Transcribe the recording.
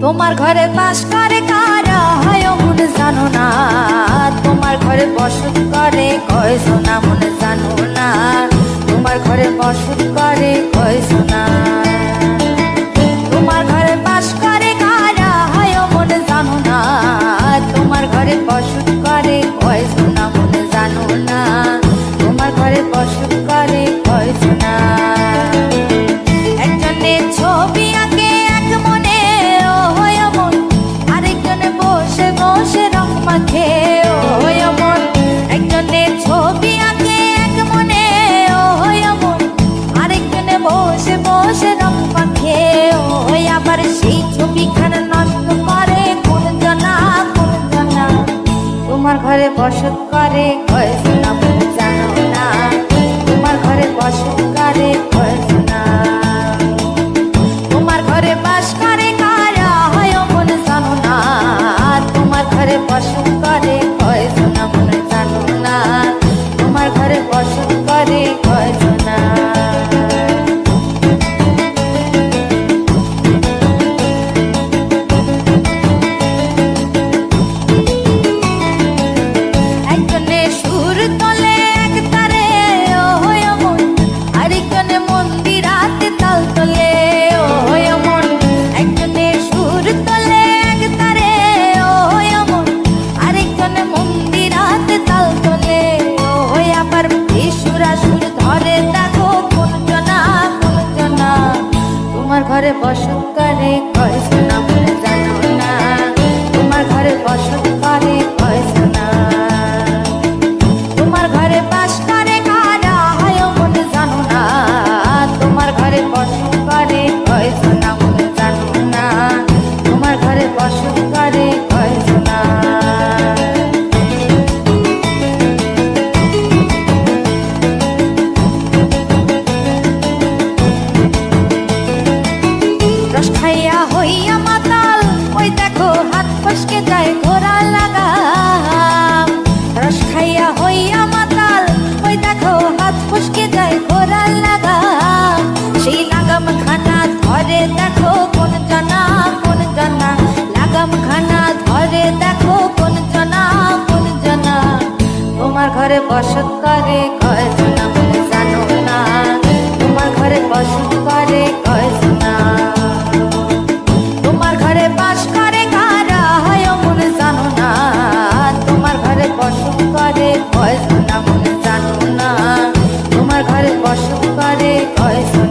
তোমার ঘরে বাস করে কারা হয় মন জানো না, তোমার ঘরে বসত করে কয় সোনা মন জানো না, তোমার ঘরে বসত করে কয় সোনা। তোমার ঘরে বাস করে কারা হয় মন জানো না, তোমার ঘরে বসত করে কয় সোনা মন জানো না, তোমার ঘরে বসত করে কয় সোনা। একজনে ছবি আঁকে এক মনে ও হয় মন, আরেকজনে বসে বসে রং মাখে ও হয় মন। একজনে ছবি আঁকে এক মনে ও হয় মন, আরেকজনে বসে বসে রং মাখে ও হয়। আবার সেই ছবিখানা নষ্ট করে কোন জনা কোন জনা, তোমার ঘরে বসত করে কয় সোনা মন জানো না, তোমার ঘরে বসত করে কয় সোনা। তোমার ঘরে বাস করে কারা হয় মন জানো না, তোমার ঘরে বসত করে কয় সোনা মন জানো না, তোমার ঘরে বসত করে কয় সোনা। একজনে সুর তোলে এক তারে ও হয় মন, আরেকজনে মন্দিরাতে তাল তোলে ও হয় মন। একজনে সুর তোলে এক তারে ও হয় মন, আরেকজনে মন্দিরাতে তাল তোলে ও হয়। আবার বেসুরা সুর ধরে দেখো কোন জনা কোন জনা, তোমার ঘরে বসত করে কয় সোনা মন জানো না, তোমার ঘরে বসত করে কয় সোনা। তোমার ঘরে বাস করে কারা হয় মন জানো না, তোমার ঘরে বসত করে কয় সোনা মন জানো না, তোমার ঘরে বসত করে কয় সোনা। রস খাইয়া হইয়া মাতাল ওই দেখো হাত ফসকে যায় ঘোড়া লাগাম। রস খাইয়া হইয়া মাতাল ওই দেখো হাত ফসকে যায় ঘোড়া লাগাম। সেই লাগাম খানা ধরে দেখো কোন জনা কোন জনা, লাগাম খানা ধরে দেখো কোন জনা কোন জনা। তোমার ঘরে বসত করে কয় সোনা মন জানো না, তোমার ঘরে বসত করে কয় সোনা। তোমার ঘরে বাস করে কারা হয় মন জানো না, তোমার ঘরে বসত করে কয় সোনা মন জানো না, তোমার ঘরে বসত করে কয় সোনা।